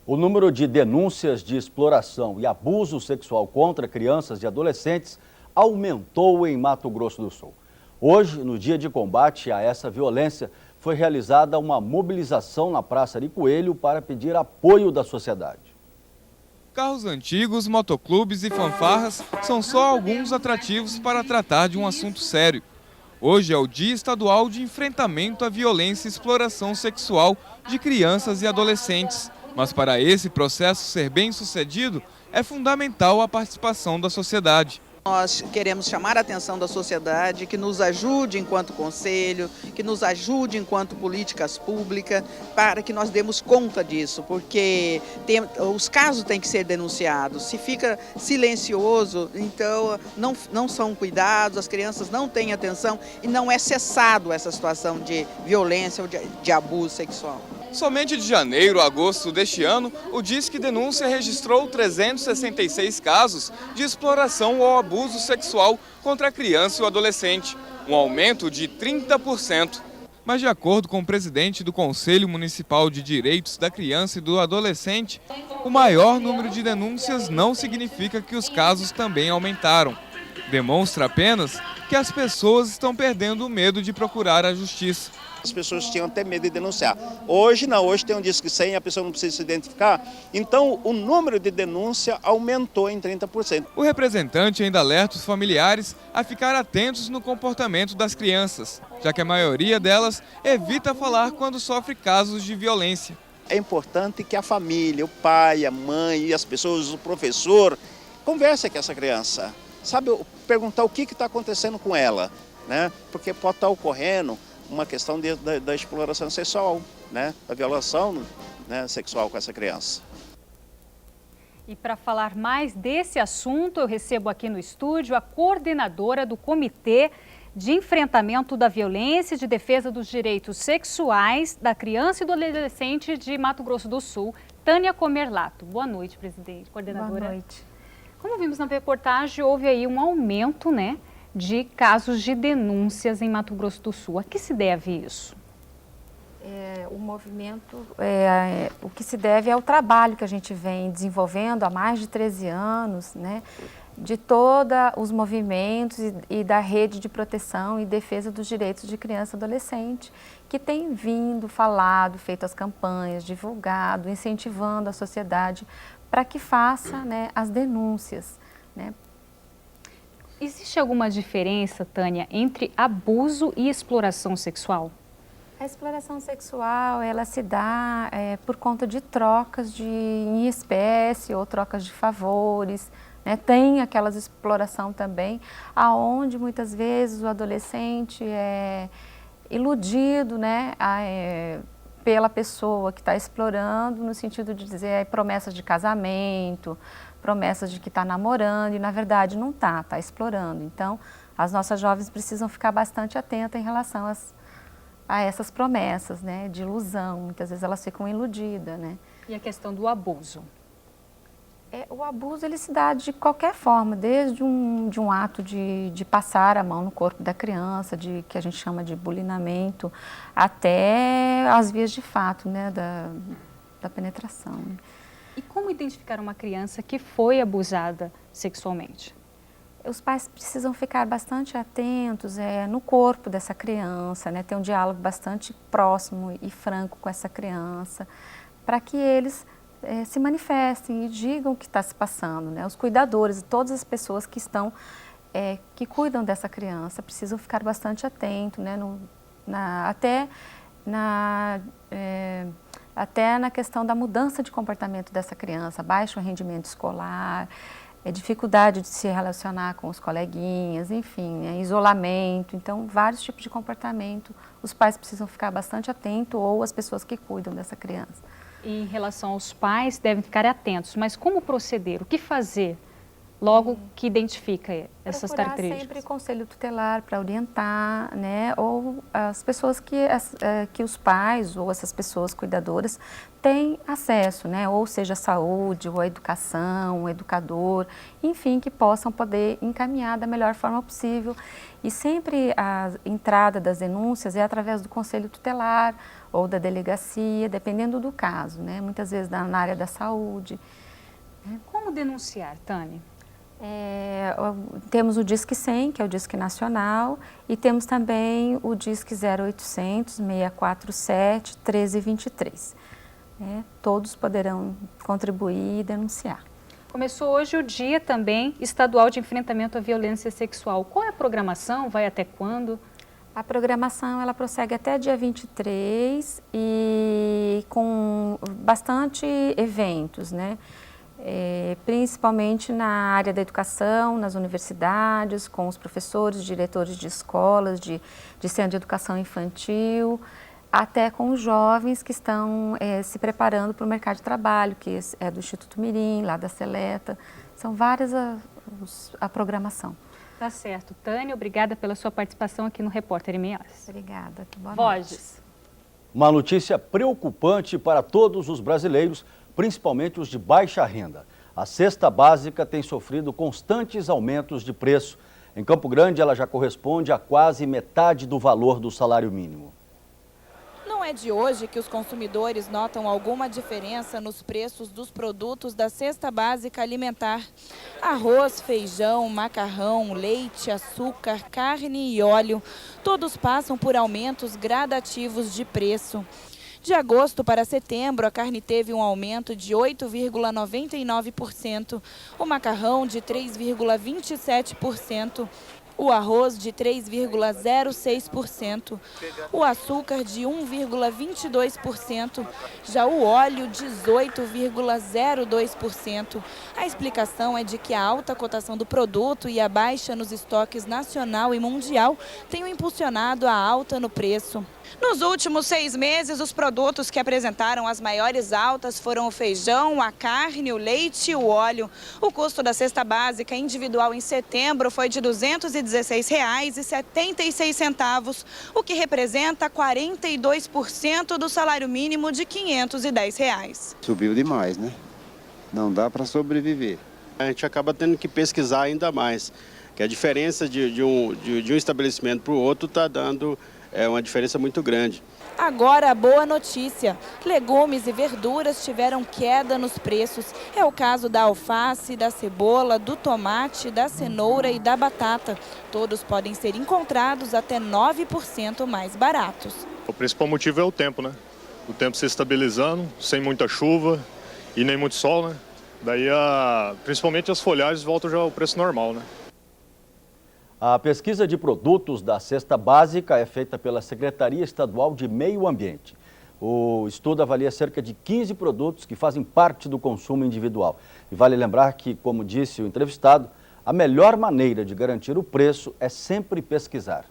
O número de denúncias de exploração e abuso sexual contra crianças e adolescentes aumentou em Mato Grosso do Sul. Hoje, no dia de combate a essa violência, foi realizada uma mobilização na Praça Ari Coelho para pedir apoio da sociedade. Carros antigos, motoclubes e fanfarras são só alguns atrativos para tratar de um assunto sério. Hoje é o Dia Estadual de Enfrentamento à Violência e Exploração Sexual de Crianças e Adolescentes. Mas para esse processo ser bem sucedido, é fundamental a participação da sociedade. Nós queremos chamar a atenção da sociedade, que nos ajude enquanto conselho, que nos ajude enquanto políticas públicas, para que nós demos conta disso, porque os casos têm que ser denunciados. Se fica silencioso, então não são cuidados, as crianças não têm atenção e não é cessado essa situação de violência ou de abuso sexual. Somente de janeiro a agosto deste ano, o Disque Denúncia registrou 366 casos de exploração ou abuso sexual contra a criança e o adolescente, um aumento de 30%. Mas de acordo com o presidente do Conselho Municipal de Direitos da Criança e do Adolescente, o maior número de denúncias não significa que os casos também aumentaram. Demonstra apenas que as pessoas estão perdendo o medo de procurar a justiça. As pessoas tinham até medo de denunciar. Hoje não, hoje tem um Disque 100, a pessoa não precisa se identificar. Então o número de denúncia aumentou em 30%. O representante ainda alerta os familiares a ficar atentos no comportamento das crianças, já que a maioria delas evita falar quando sofre casos de violência. É importante que a família, o pai, a mãe e as pessoas, o professor, conversem com essa criança. Sabe, perguntar o que está acontecendo com ela, né? Porque pode estar ocorrendo uma questão da exploração sexual, né? Da violação, né, sexual com essa criança. E para falar mais desse assunto, eu recebo aqui no estúdio a coordenadora do Comitê de Enfrentamento da Violência e de Defesa dos Direitos Sexuais da Criança e do Adolescente de Mato Grosso do Sul, Tânia Comerlato. Boa noite, presidente, coordenadora. Boa noite. Como vimos na reportagem, houve aí um aumento, né, de casos de denúncias em Mato Grosso do Sul. A que se deve isso? O movimento, o que se deve é o trabalho que a gente vem desenvolvendo há mais de 13 anos, né, de todos os movimentos e da rede de proteção e defesa dos direitos de criança e adolescente, que tem vindo, falado, feito as campanhas, divulgado, incentivando a sociedade para que faça, né, as denúncias, né. Existe alguma diferença, Tânia, entre abuso e exploração sexual? A exploração sexual, ela se dá por conta de trocas em espécie ou trocas de favores, né? Tem aquelas exploração também, aonde muitas vezes o adolescente é iludido, né, pela pessoa que está explorando, no sentido de dizer promessas de casamento, promessas de que está namorando e, na verdade, não está explorando. Então, as nossas jovens precisam ficar bastante atentas em relação a essas promessas, né, de ilusão. Muitas vezes elas ficam iludidas, né. E a questão do abuso? O abuso, ele se dá de qualquer forma, desde de um ato de passar a mão no corpo da criança, que a gente chama de bulinamento, até as vias de fato, né, da penetração. E como identificar uma criança que foi abusada sexualmente? Os pais precisam ficar bastante atentos no corpo dessa criança, né? Ter um diálogo bastante próximo e franco com essa criança, para que eles se manifestem e digam o que está se passando, né? Os cuidadores e todas as pessoas que estão, que cuidam dessa criança precisam ficar bastante atentos, né? Até na questão da mudança de comportamento dessa criança, baixo rendimento escolar, dificuldade de se relacionar com os coleguinhas, enfim, isolamento. Então, vários tipos de comportamento, os pais precisam ficar bastante atentos ou as pessoas que cuidam dessa criança. E em relação aos pais, devem ficar atentos, mas como proceder? O que fazer logo que identifica essas Procurar características? sempre conselho tutelar para orientar, né? Ou as pessoas que os pais ou essas pessoas cuidadoras têm acesso, né? Ou seja, a saúde, ou a educação, o educador, enfim, que possam poder encaminhar da melhor forma possível. E sempre a entrada das denúncias é através do conselho tutelar ou da delegacia, dependendo do caso, né? Muitas vezes na área da saúde. Como denunciar, Tânia? Temos o Disque 100, que é o Disque Nacional, e temos também o Disque 0800 647 1323. Todos poderão contribuir e denunciar. Começou hoje o Dia também estadual de enfrentamento à violência sexual. Qual é a programação? Vai até quando? A programação ela prossegue até dia 23 e com bastante eventos, né? Principalmente na área da educação, nas universidades, com os professores, diretores de escolas, de centro de educação infantil, até com os jovens que estão se preparando para o mercado de trabalho, que é do Instituto Mirim, lá da Seleta. São várias a programação. Tá certo. Tânia, obrigada pela sua participação aqui no Repórter MS. Obrigada. Boa Borges. Uma notícia preocupante para todos os brasileiros, principalmente os de baixa renda. A cesta básica tem sofrido constantes aumentos de preço. Em Campo Grande, ela já corresponde a quase metade do valor do salário mínimo. Não é de hoje que os consumidores notam alguma diferença nos preços dos produtos da cesta básica alimentar. Arroz, feijão, macarrão, leite, açúcar, carne e óleo, todos passam por aumentos gradativos de preço. De agosto para setembro, a carne teve um aumento de 8,99%, o macarrão de 3,27%, o arroz de 3,06%, o açúcar de 1,22%, já o óleo 18,02%. A explicação é de que a alta cotação do produto e a baixa nos estoques nacional e mundial tenham impulsionado a alta no preço. Nos últimos 6 meses, os produtos que apresentaram as maiores altas foram o feijão, a carne, o leite e o óleo. O custo da cesta básica individual em setembro foi de R$ 216,76, o que representa 42% do salário mínimo de R$ 510. Subiu demais, né? Não dá para sobreviver. A gente acaba tendo que pesquisar ainda mais, que a diferença de um estabelecimento para o outro está dando uma diferença muito grande. Agora a boa notícia, legumes e verduras tiveram queda nos preços. É o caso da alface, da cebola, do tomate, da cenoura e da batata. Todos podem ser encontrados até 9% mais baratos. O principal motivo é o tempo, né? O tempo se estabilizando, sem muita chuva e nem muito sol, né? Daí, principalmente as folhagens voltam já ao preço normal, né? A pesquisa de produtos da cesta básica é feita pela Secretaria Estadual de Meio Ambiente. O estudo avalia cerca de 15 produtos que fazem parte do consumo individual. E vale lembrar que, como disse o entrevistado, a melhor maneira de garantir o preço é sempre pesquisar.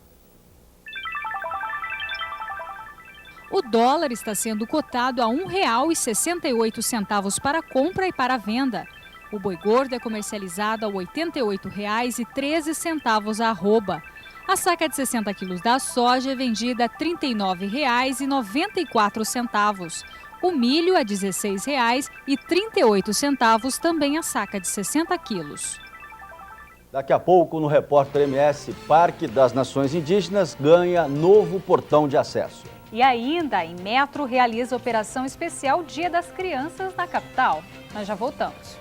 O dólar está sendo cotado a R$ 1,68 para compra e para venda. O boi gordo é comercializado a R$ 88,13 a arroba. A saca de 60 quilos da soja é vendida a R$ 39,94. O milho a R$ 16,38 também a saca de 60 quilos. Daqui a pouco, no Repórter MS, Parque das Nações Indígenas ganha novo portão de acesso. E ainda, a Inmetro realiza operação especial Dia das Crianças na capital. Nós já voltamos.